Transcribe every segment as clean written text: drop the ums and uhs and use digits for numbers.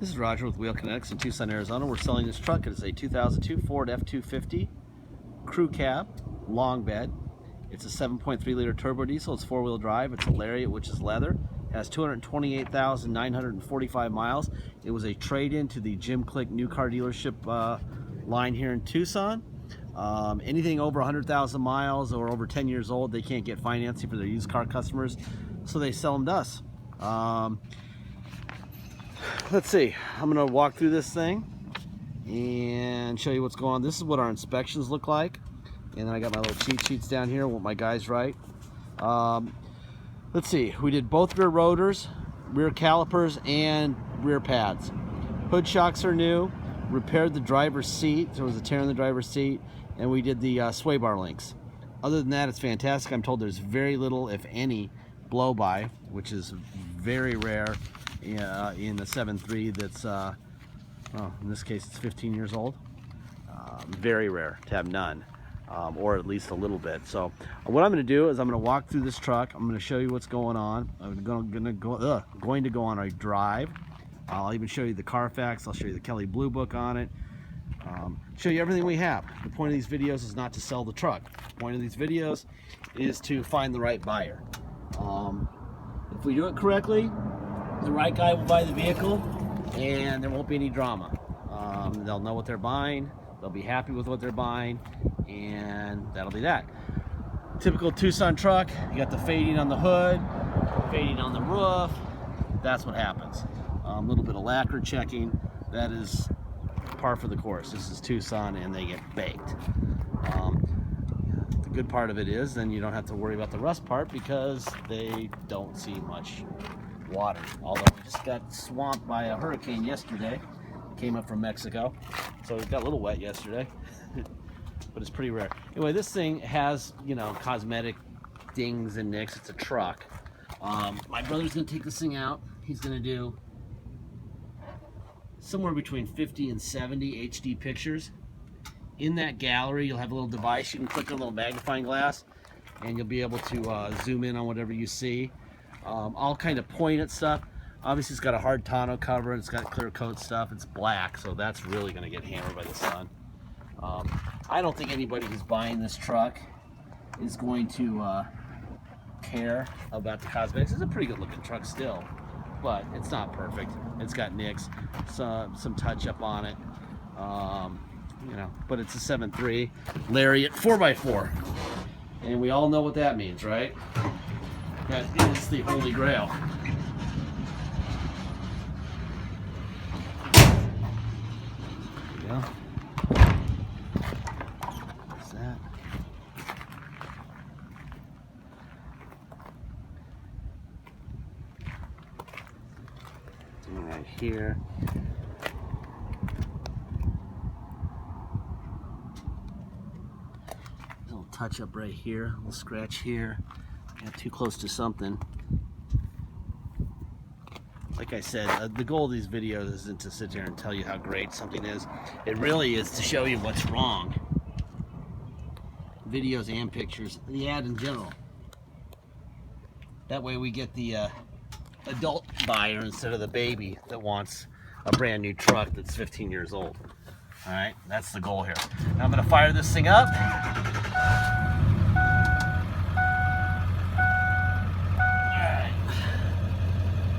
This is Roger with Wheel Kinetics in Tucson, Arizona. We're selling this truck. It is a 2002 Ford F250 crew cab, long bed. It's a 7.3 liter turbo diesel. It's four-wheel drive. It's a Lariat, which is leather. It has 228,945 miles. It was a trade-in to the Jim Click new car dealership line here in Tucson. Anything over 100,000 miles or over 10 years old, they can't get financing for their used car customers, so they sell them to us. Let's see, I'm gonna walk through this thing and show you what's going on. This is what our inspections look like, and then I got my little cheat sheets down here, what my guys write. Let's see, we did both rear rotors, rear calipers, and rear pads. Hood shocks are new. Repaired the driver's seat. There was a tear in the driver's seat, and we did the sway bar links. Other than that, it's fantastic. I'm told there's very little, if any, blow by, which is very rare in the 7.3 that's, well, in this case, it's 15 years old. Very rare to have none, or at least a little bit. So what I'm going to do is I'm going to walk through this truck. I'm going to show you what's going on. I'm going to go on a drive. I'll even show you the Carfax. I'll show you the Kelley Blue Book on it. Show you everything we have. The point of these videos is not to sell the truck. The point of these videos is to find the right buyer. If we do it correctly, the right guy will buy the vehicle and there won't be any drama. They'll know what they're buying, they'll be happy with what they're buying, and that'll be that. Typical Tucson truck, you got the fading on the hood, fading on the roof. That's what happens. A little bit of lacquer checking, that is par for the course. This is Tucson and they get baked. The good part of it is then you don't have to worry about the rust part because they don't see much water. Although we just got swamped by a hurricane yesterday. Came up from Mexico, so it got a little wet yesterday. But it's pretty rare. Anyway, this thing has, you know, cosmetic dings and nicks. It's a truck. My brother's gonna take this thing out. He's gonna do somewhere between 50 and 70 HD pictures. In that gallery, you'll have a little device. You can click on a little magnifying glass and you'll be able to zoom in on whatever you see. I'll kind of point at stuff. Obviously, it's got a hard tonneau cover. It's got clear coat stuff. It's black, so that's really going to get hammered by the sun. I don't think anybody who's buying this truck is going to care about the cosmetics. It's a pretty good looking truck still, but it's not perfect. It's got nicks, some touch up on it, you know, but it's a 7.3 Lariat 4x4, and we all know what that means, right? That is the holy grail. There you go. What's that? Right here. A little touch up right here, a little scratch here. Got too close to something. Like I said, the goal of these videos isn't to sit there and tell you how great something is. It really is to show you what's wrong. Videos and pictures, the ad in general. That way we get the adult buyer instead of the baby that wants a brand new truck that's 15 years old. All right, that's the goal here. Now I'm gonna fire this thing up.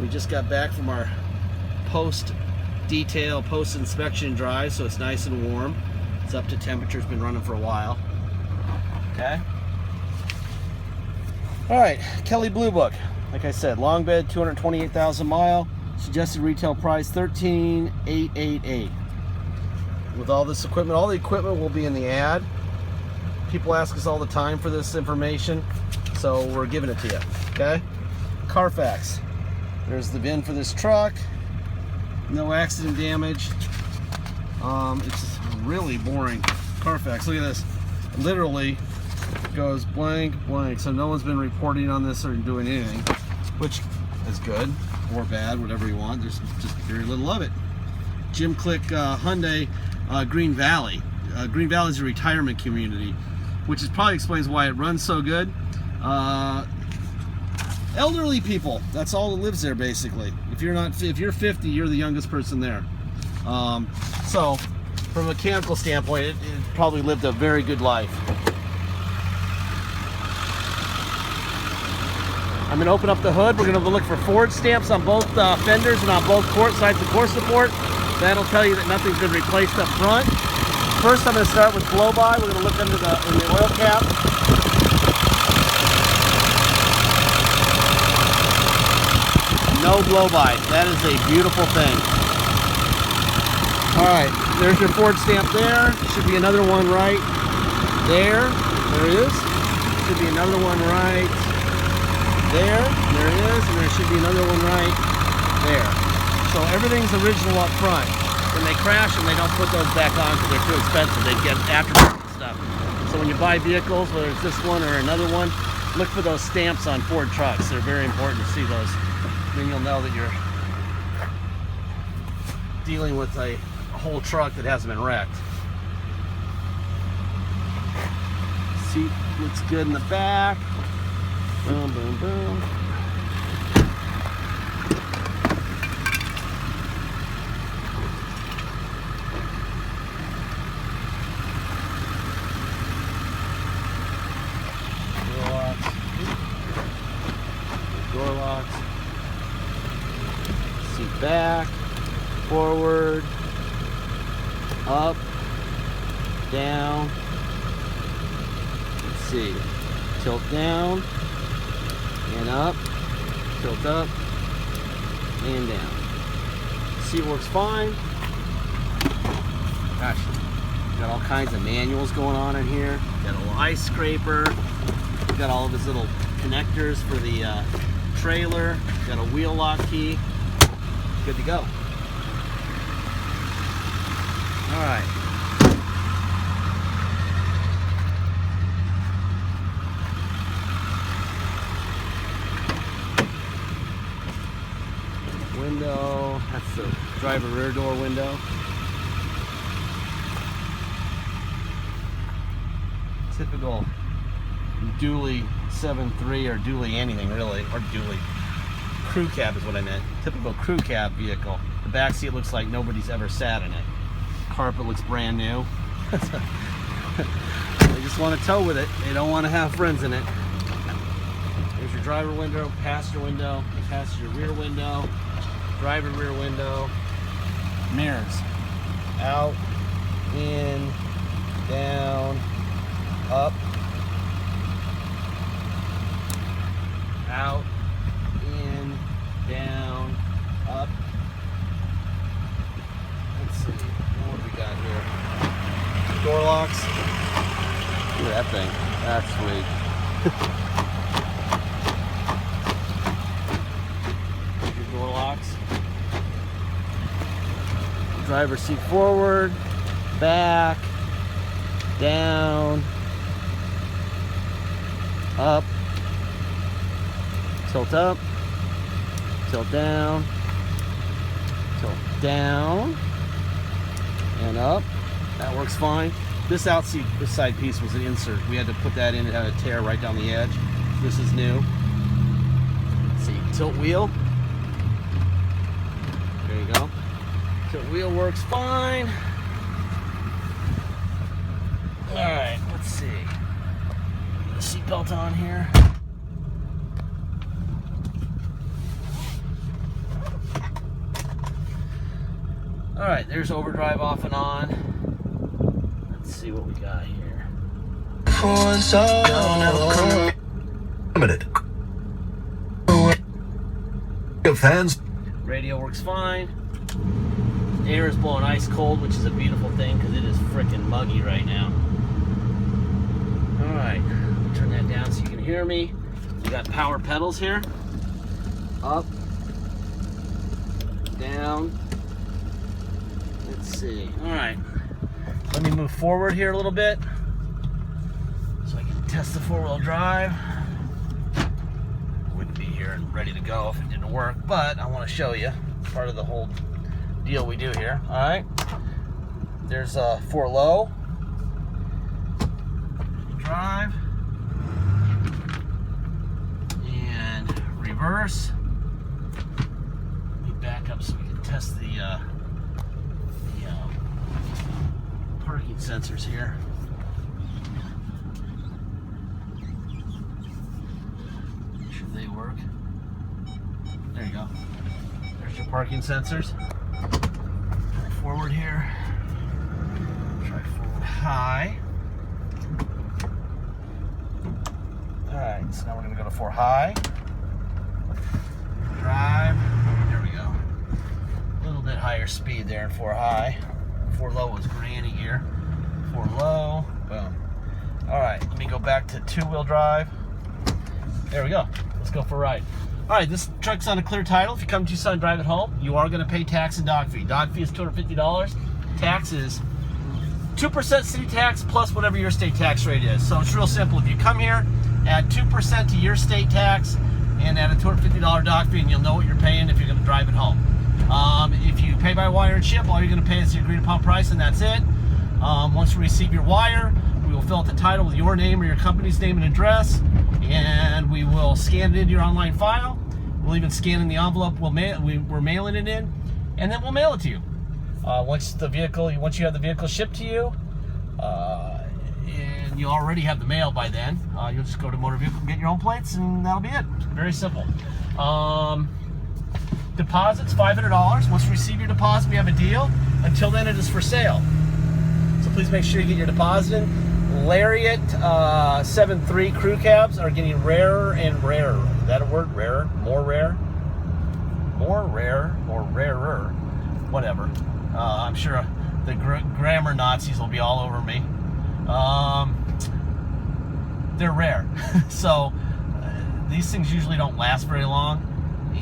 We just got back from our post-inspection drive, so it's nice and warm. It's up to temperature, it's been running for a while. Okay. All right, Kelley Blue Book. Like I said, long bed, 228,000 mile. Suggested retail price, $13,888. With all this equipment, all the equipment will be in the ad. People ask us all the time for this information, so we're giving it to you, okay? Carfax. There's the VIN for this truck. No accident damage. It's really boring. Carfax, look at this. Literally goes blank, blank. So no one's been reporting on this or doing anything, which is good or bad, whatever you want. There's just very little of it. Jim Click Hyundai Green Valley. Green Valley is a retirement community, which is probably explains why it runs so good. Elderly people, that's all that lives there basically. If you're 50, you're the youngest person there. So from a mechanical standpoint, it probably lived a very good life. I'm going to open up the hood. We're going to look for Ford stamps on both fenders and on both sides of the core support. That'll tell you that nothing's been replaced up front. First, I'm going to start with blow-by. We're going to look under in the oil cap. No blow-by. That is a beautiful thing. All right, there's your Ford stamp there. Should be another one right there. There it is. Should be another one right there. There it is. And there should be another one right there. So everything's original up front. When they crash them, they don't put those back on because they're too expensive. They get aftermarket stuff. So when you buy vehicles, whether it's this one or another one, look for those stamps on Ford trucks. They're very important to see those. Then you'll know that you're dealing with a whole truck that hasn't been wrecked. Seat looks good in the back. Boom, boom, boom. Door locks. Seat back, forward, up, down. Let's see. Tilt down and up, tilt up and down. Seat works fine. Gosh, got all kinds of manuals going on in here. Got a little ice scraper. Got all of his little connectors for the trailer. Got a wheel lock key. Good to go. All right. Window. That's the driver rear door window. Typical dually 7.3 or dually anything really, or dually crew cab is what I meant. Typical crew cab vehicle. The back seat looks like nobody's ever sat in it. Carpet looks brand new. They just want to tow with it. They don't want to have friends in it. There's your driver window, passenger rear window, driver rear window, mirrors. Out, in, down, up, out, in, down, up. Let's see, what we got here? Door locks. Look at that thing. That's sweet. Your door locks. Driver's seat forward, back, down, up, tilt up, tilt down, and up. That works fine. This side piece was an insert. We had to put that in. It had a tear right down the edge. This is new. Let's see, tilt wheel. There you go. Tilt wheel works fine. All right, let's see. Get the seatbelt on here. All right, there's overdrive off and on. Let's see what we got here. Limited. Fans. Radio works fine. Air is blowing ice cold, which is a beautiful thing because it is freaking muggy right now. All right, turn that down so you can hear me. We got power pedals here. Up, down. Let's see. All right, let me move forward here a little bit so I can test the four-wheel drive. Wouldn't be here and ready to go if it didn't work, but I want to show you part of the whole deal we do here. All right, there's for low drive and reverse. Let me back up so we can test the parking sensors here. Make sure they work. There you go. There's your parking sensors. Try forward here. Try forward high. Alright, so now we're going to go to 4 high. Drive. There we go. A little bit higher speed there in 4 high. 4 low was granny here. 4 low. Boom. Alright, let me go back to 2-wheel drive. There we go. Let's go for a ride. Alright, this truck's on a clear title. If you come to Tucson and drive it home, you are going to pay tax and dock fee. Dock fee is $250. Tax is 2% city tax plus whatever your state tax rate is. So it's real simple. If you come here, add 2% to your state tax and add a $250 dock fee, and you'll know what you're paying if you're going to drive it home. If you pay by wire and ship, all you're going to pay is the agreed upon price, and that's it. Once we receive your wire, we will fill out the title with your name or your company's name and address, and we will scan it into your online file. We'll even scan in the envelope we're mailing it in, and then we'll mail it to you. Once you have the vehicle shipped to you, and you already have the mail by then, you'll just go to motor vehicle and get your own plates, and that'll be it. Very simple. Deposit's $500. Once we receive your deposit, we have a deal. Until then, it is for sale. So please make sure you get your deposit in. Lariat 7.3 crew cabs are getting rarer and rarer. Is that a word? Rarer? More rare? More rare or rarer? Whatever. I'm sure the grammar Nazis will be all over me. They're rare. So these things usually don't last very long.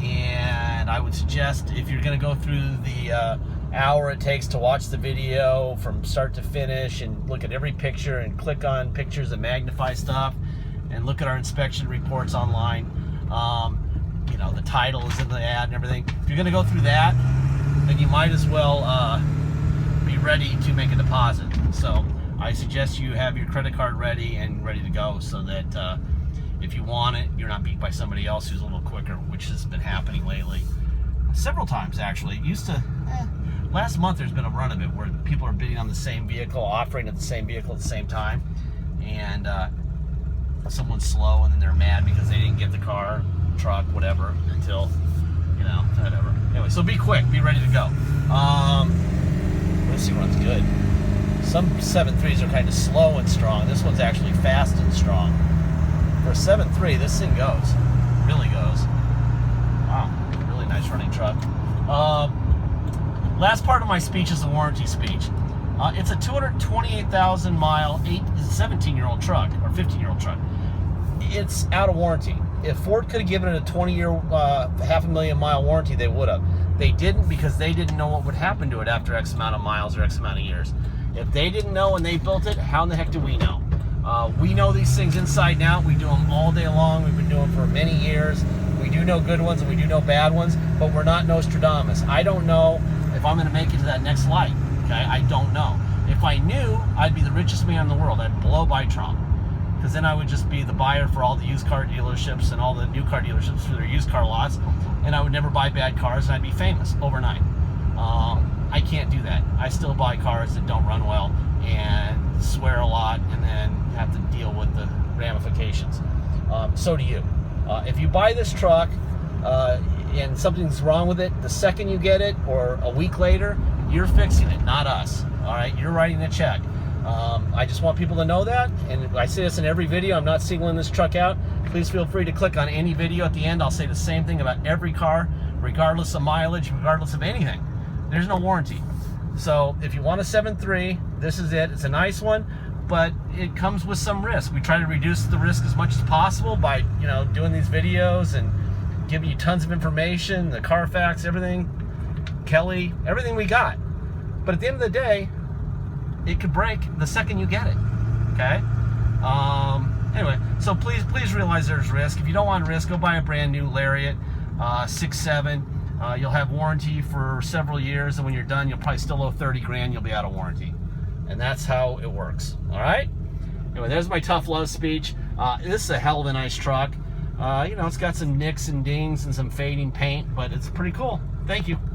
And I would suggest, if you're going to go through the hour it takes to watch the video from start to finish and look at every picture and click on pictures that magnify stuff and look at our inspection reports online, you know, the title is in the ad and everything. If you're going to go through that, then you might as well be ready to make a deposit. So I suggest you have your credit card ready and ready to go, so that if you want it, you're not beat by somebody else who's a little quicker, which has been happening lately. Several times, actually. It used to, last month there's been a run of it where people are bidding on the same vehicle, offering at the same vehicle at the same time, and someone's slow and then they're mad because they didn't get the car, truck, whatever, until, you know, whatever. Anyway, so be quick, be ready to go. Let's see runs good. Some 7.3s are kind of slow and strong. This one's actually fast and strong. For a 7.3, this thing goes. Really goes. Wow, really nice running truck. Last part of my speech is the warranty speech. It's a 228,000 mile, 17-year-old truck, or 15-year-old truck. It's out of warranty. If Ford could have given it a 20-year, 500,000 mile warranty, they would have. They didn't, because they didn't know what would happen to it after X amount of miles or X amount of years. If they didn't know when they built it, how in the heck do we know? We know these things inside and out. We do them all day long. We've been doing them for many years. We do know good ones and we do know bad ones, but we're not Nostradamus. I don't know if I'm going to make it to that next light. Okay, I don't know. If I knew, I'd be the richest man in the world. I'd blow by Trump, because then I would just be the buyer for all the used car dealerships and all the new car dealerships for their used car lots, and I would never buy bad cars, and I'd be famous overnight. I can't do that. I still buy cars that don't run well and swear a lot, and then have to deal with the ramifications. So do you. If you buy this truck and something's wrong with it, the second you get it or a week later, you're fixing it, not us. All right, you're writing the check. I just want people to know that, and I say this in every video. I'm not singling this truck out. Please feel free to click on any video at the end. I'll say the same thing about every car, regardless of mileage, regardless of anything. There's no warranty. So if you want a 7.3, this is it. It's a nice one, but it comes with some risk. We try to reduce the risk as much as possible by, you know, doing these videos and giving you tons of information, the Carfax, everything, Kelly, everything we got. But at the end of the day, it could break the second you get it. Okay? Anyway, so please realize there's risk. If you don't want risk, go buy a brand new Lariat 6.7. You'll have warranty for several years, and when you're done, you'll probably still owe 30 grand. You'll be out of warranty, and that's how it works. All right. Anyway, there's my tough love speech. This is a hell of a nice truck. You know, it's got some nicks and dings and some fading paint, but it's pretty cool. Thank you.